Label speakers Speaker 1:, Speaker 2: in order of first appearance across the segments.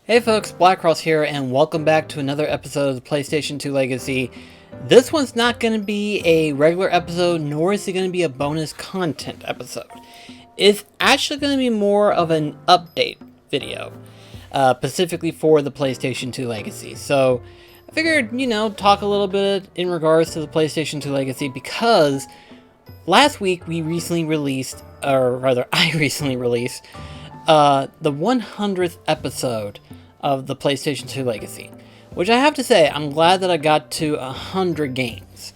Speaker 1: Hey folks, BlackCross here, and welcome back to another episode of the PlayStation 2 Legacy. This one's not going to be a regular episode, nor is it going to be a bonus content episode. It's actually going to be more of an update video, specifically for the PlayStation 2 Legacy. So, I figured, talk a little bit in regards to the PlayStation 2 Legacy, because last week we recently released, or rather I recently released, the 100th episode of the PlayStation 2 Legacy, which I have to say, I'm glad that I got to 100 games.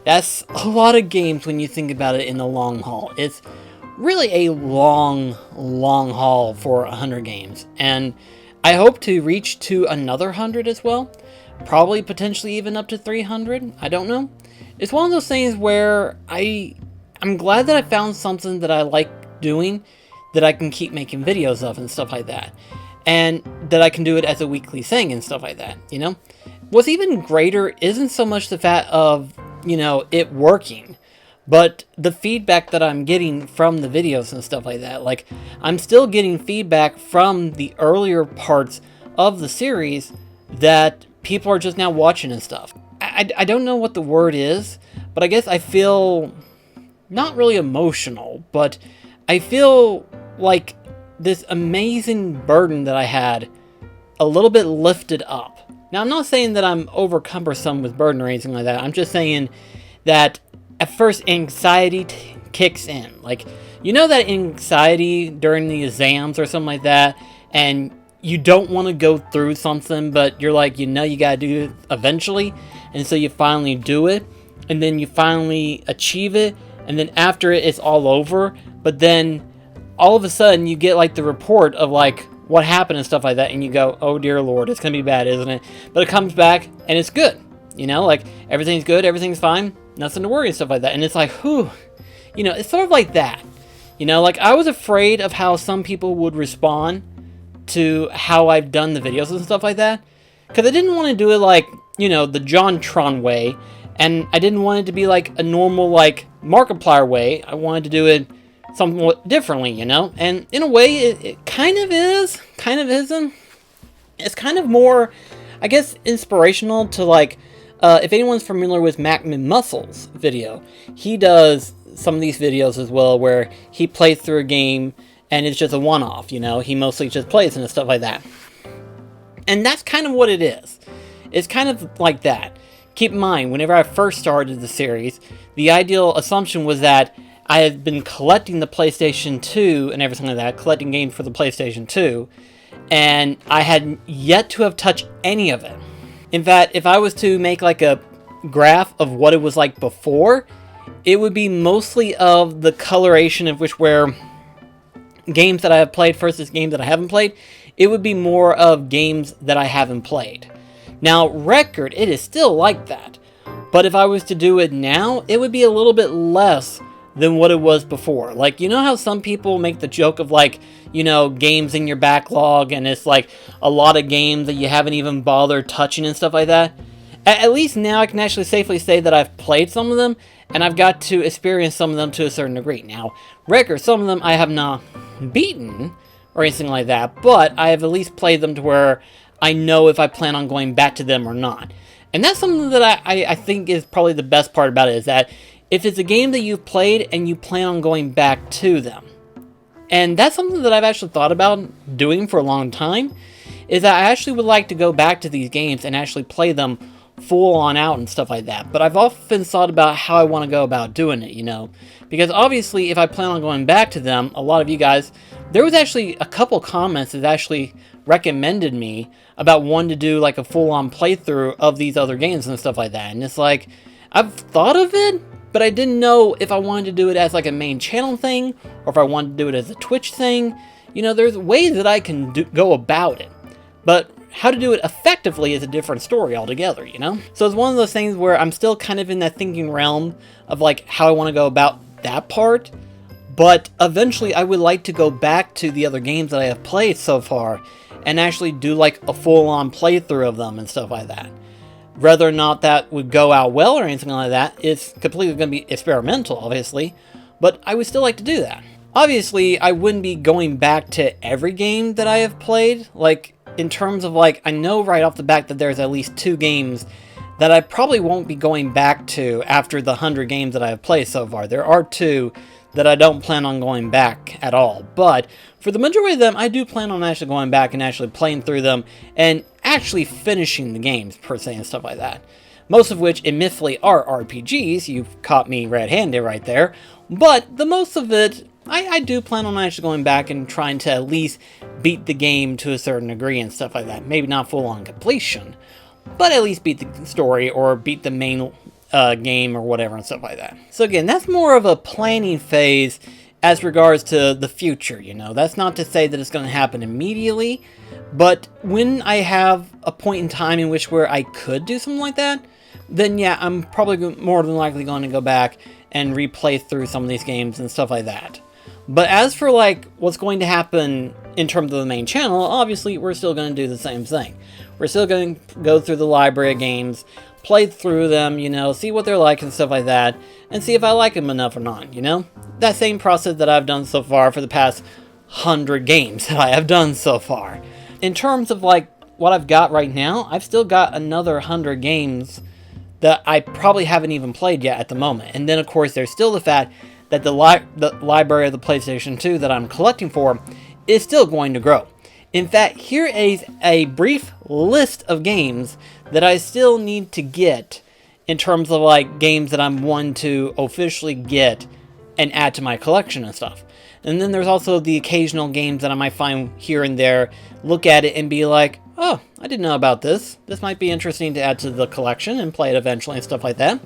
Speaker 1: That's a lot of games when you think about it in the long haul. It's really a long haul for 100 games, and I hope to reach to another 100 as well, probably potentially even up to 300, I don't know. It's one of those things where I'm glad that I found something that I like doing, that I can keep making videos of and stuff like that. And that I can do it as a weekly thing and stuff like that, What's even greater isn't so much the fact of, it working, but the feedback that I'm getting from the videos and stuff like that. Like, I'm still getting feedback from the earlier parts of the series that people are just now watching and stuff. I don't know what the word is, but I guess I feel not really emotional, but I feel like this amazing burden that I had a little bit lifted up. Now, I'm not saying that I'm over cumbersome with burden or anything like that. I'm just saying that at first anxiety kicks in. Like, that anxiety during the exams or something like that, and you don't want to go through something, but you're like, you gotta do it eventually, and so you finally do it, and then you finally achieve it, and then after it's all over, but then all of a sudden you get like the report of like what happened and stuff like that, and you go, oh dear Lord, it's gonna be bad, isn't it? But it comes back and it's good, like everything's good, everything's fine, nothing to worry and stuff like that. And it's like, whew, it's sort of like that, like I was afraid of how some people would respond to how I've done the videos and stuff like that, because I didn't want to do it like, the JonTron way, and I didn't want it to be like a normal like Markiplier way. I wanted to do it somewhat differently, and in a way it kind of is, kind of isn't. It's kind of more, I guess, inspirational to like, if anyone's familiar with MacMinMuscle's video, he does some of these videos as well where he plays through a game and it's just a one-off, he mostly just plays and stuff like that. And that's kind of what it is. It's kind of like that. Keep in mind, whenever I first started the series, the ideal assumption was that I had been collecting the PlayStation 2 and everything like that, collecting games for the PlayStation 2, and I had yet to have touched any of it. In fact, if I was to make like a graph of what it was like before, it would be mostly of the coloration of which where games that I have played versus games that I haven't played. It would be more of games that I haven't played. Now, record, it is still like that, but if I was to do it now, it would be a little bit less than what it was before. Like, how some people make the joke of like, games in your backlog, and it's like a lot of games that you haven't even bothered touching and stuff like that? At least now I can actually safely say that I've played some of them, and I've got to experience some of them to a certain degree. Now, record, some of them I have not beaten or anything like that, but I have at least played them to where I know if I plan on going back to them or not. And that's something that I think is probably the best part about it, is that if it's a game that you've played and you plan on going back to them. And that's something that I've actually thought about doing for a long time, is that I actually would like to go back to these games and actually play them full on out and stuff like that. But I've often thought about how I want to go about doing it, Because obviously if I plan on going back to them, a lot of you guys, there was actually a couple comments that actually recommended me about wanting to do like a full on playthrough of these other games and stuff like that. And it's like, I've thought of it, but I didn't know if I wanted to do it as like a main channel thing, or if I wanted to do it as a Twitch thing. There's ways that I can go about it, but how to do it effectively is a different story altogether, So it's one of those things where I'm still kind of in that thinking realm of like how I want to go about that part, but eventually I would like to go back to the other games that I have played so far and actually do like a full-on playthrough of them and stuff like that. Whether or not that would go out well or anything like that, it's completely going to be experimental, obviously, but I would still like to do that. Obviously, I wouldn't be going back to every game that I have played. Like, in terms of like, I know right off the bat that there's at least 2 games that I probably won't be going back to after the 100 games that I have played so far. There are 2 that I don't plan on going back at all, but for the majority of them, I do plan on actually going back and actually playing through them and actually finishing the games, per se, and stuff like that. Most of which, admittedly, are RPGs. You've caught me red-handed right there. But the most of it, I do plan on actually going back and trying to at least beat the game to a certain degree and stuff like that. Maybe not full-on completion, but at least beat the story or beat the main game or whatever and stuff like that. So again, that's more of a planning phase as regards to the future, you know. That's not to say that it's going to happen immediately, but when I have a point in time in which where I could do something like that, then yeah, I'm probably more than likely going to go back and replay through some of these games and stuff like that. But as for like what's going to happen in terms of the main channel, obviously we're still going to do the same thing. We're still going to go through the library of games, play through them, you know, see what they're like and stuff like that, and see if I like them enough or not, you know? That same process that I've done so far for the past 100 games that I have done so far. In terms of like what I've got right now, I've still got another 100 games that I probably haven't even played yet at the moment. And then of course there's still the fact that the library of the PlayStation 2 that I'm collecting for is still going to grow. In fact, here is a brief list of games that I still need to get in terms of like games that I'm wanting to officially get and add to my collection and stuff. And then there's also the occasional games that I might find here and there, look at it and be like, oh, I didn't know about this. This might be interesting to add to the collection and play it eventually and stuff like that.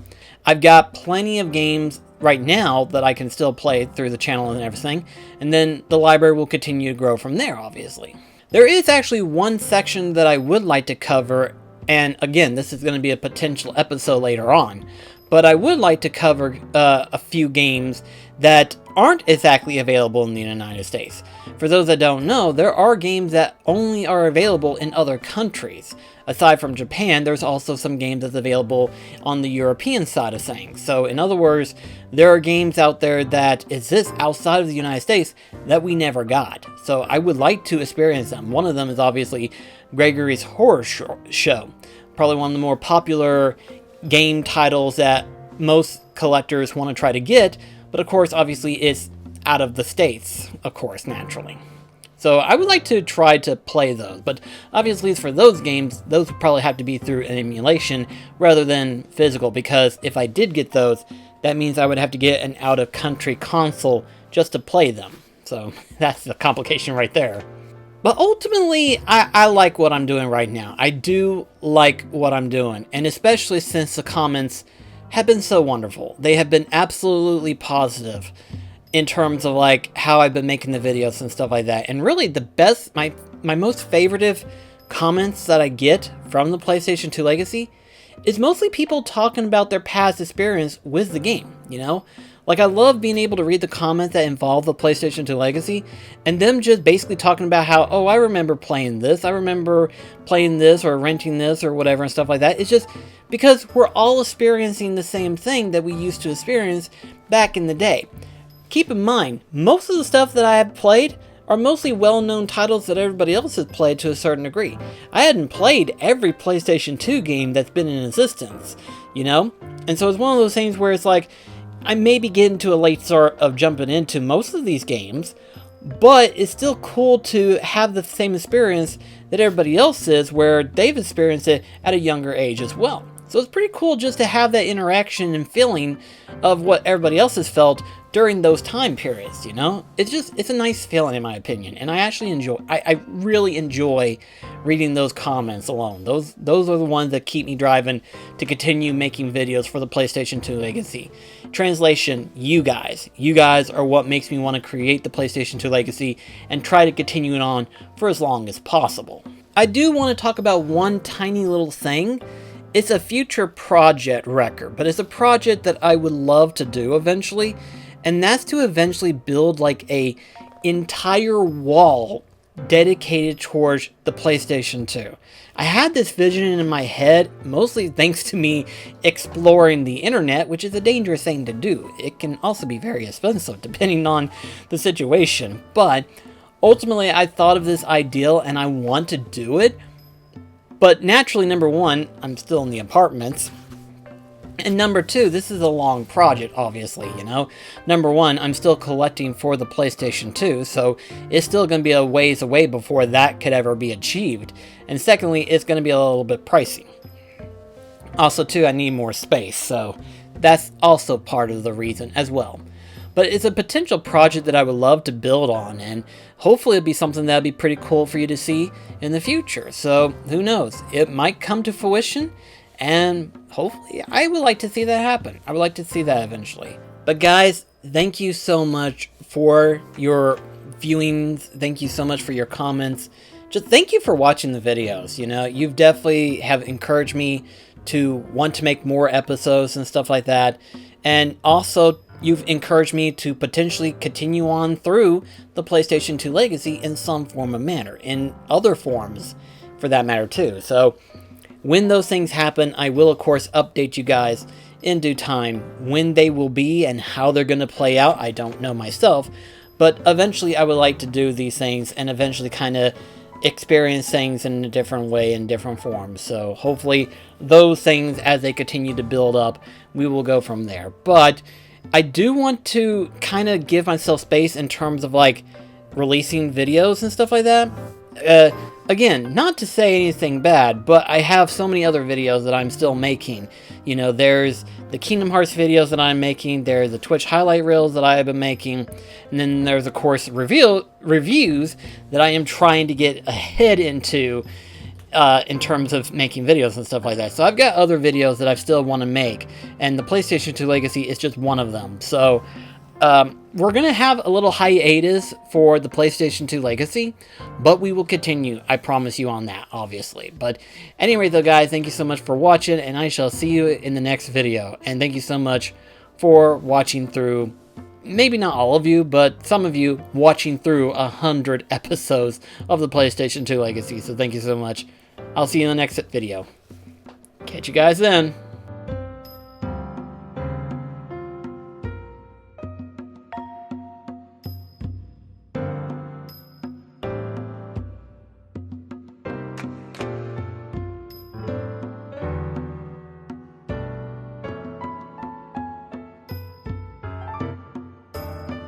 Speaker 1: I've got plenty of games right now that I can still play through the channel and everything. And then the library will continue to grow from there, obviously. There is actually one section that I would like to cover, and again, this is going to be a potential episode later on, but I would like to cover a few games that aren't exactly available in the United States. For those that don't know, there are games that only are available in other countries. Aside from Japan, there's also some games that's available on the European side of things. So in other words, there are games out there that exist outside of the United States that we never got. So I would like to experience them. One of them is obviously Gregory's Horror Show. Probably one of the more popular game titles that most collectors want to try to get. But of course, obviously, it's out of the States, of course, naturally. So I would like to try to play those, but obviously for those games, those would probably have to be through an emulation rather than physical, because if I did get those, that means I would have to get an out-of-country console just to play them. So that's the complication right there. But ultimately, I like what I'm doing right now. I do like what I'm doing, and especially since the comments have been so wonderful. They have been absolutely positive in terms of like how I've been making the videos and stuff like that. And really the best, my most favorite comments that I get from the PlayStation 2 Legacy is mostly people talking about their past experience with the game, you know? Like, I love being able to read the comments that involve the PlayStation 2 Legacy, and them just basically talking about how, oh, I remember playing this, I remember playing this, or renting this, or whatever, and stuff like that. It's just because we're all experiencing the same thing that we used to experience back in the day. Keep in mind, most of the stuff that I have played are mostly well-known titles that everybody else has played to a certain degree. I hadn't played every PlayStation 2 game that's been in existence, you know? And so it's one of those things where it's like, I may be getting to a late start of jumping into most of these games, but it's still cool to have the same experience that everybody else is, where they've experienced it at a younger age as well. So it's pretty cool just to have that interaction and feeling of what everybody else has felt during those time periods, you know? It's a nice feeling in my opinion, and I actually enjoy, I really enjoy reading those comments alone. Those are the ones that keep me driving to continue making videos for the PlayStation 2 Legacy. Translation, you guys are what makes me want to create the PlayStation 2 Legacy and try to continue it on for as long as possible. I do want to talk about one tiny little thing. It's a future project record, but it's a project that I would love to do eventually, and that's to eventually build like a entire wall dedicated towards the PlayStation 2. I had this vision in my head, mostly thanks to me exploring the internet, which is a dangerous thing to do. It can also be very expensive depending on the situation, but ultimately, I thought of this ideal and I want to do it. But naturally, number one, I'm still in the apartments. And number two, this is a long project, obviously, you know? Number one, I'm still collecting for the PlayStation 2, so it's still going to be a ways away before that could ever be achieved. And secondly, it's going to be a little bit pricey. Also, too, I need more space, so that's also part of the reason as well. But it's a potential project that I would love to build on, and hopefully it'll be something that'll be pretty cool for you to see in the future. So, who knows? It might come to fruition, and hopefully I would like to see that happen. I would like to see that eventually. But guys, thank you so much for your viewings. Thank you so much for your comments. Just thank you for watching the videos. You know, you've definitely have encouraged me to want to make more episodes and stuff like that. And also, you've encouraged me to potentially continue on through the PlayStation 2 Legacy in some form or manner. In other forms, for that matter, too. So, when those things happen, I will, of course, update you guys in due time. When they will be and how they're going to play out, I don't know myself. But eventually, I would like to do these things and eventually kind of experience things in a different way, in different forms. So hopefully, those things, as they continue to build up, we will go from there. But I do want to kind of give myself space in terms of, like, releasing videos and stuff like that. Again, not to say anything bad, but I have so many other videos that I'm still making. You know, there's the Kingdom Hearts videos that I'm making, there's the Twitch highlight reels that I have been making, and then there's, of course, reviews that I am trying to get ahead into in terms of making videos and stuff like that. So I've got other videos that I still want to make, and the PlayStation 2 Legacy is just one of them. So we're going to have a little hiatus for the PlayStation 2 Legacy, but we will continue, I promise you on that, obviously. But anyway, though, guys, thank you so much for watching, and I shall see you in the next video. And thank you so much for watching through, maybe not all of you, but some of you watching through 100 episodes of the PlayStation 2 Legacy. So thank you so much. I'll see you in the next video. Catch you guys then.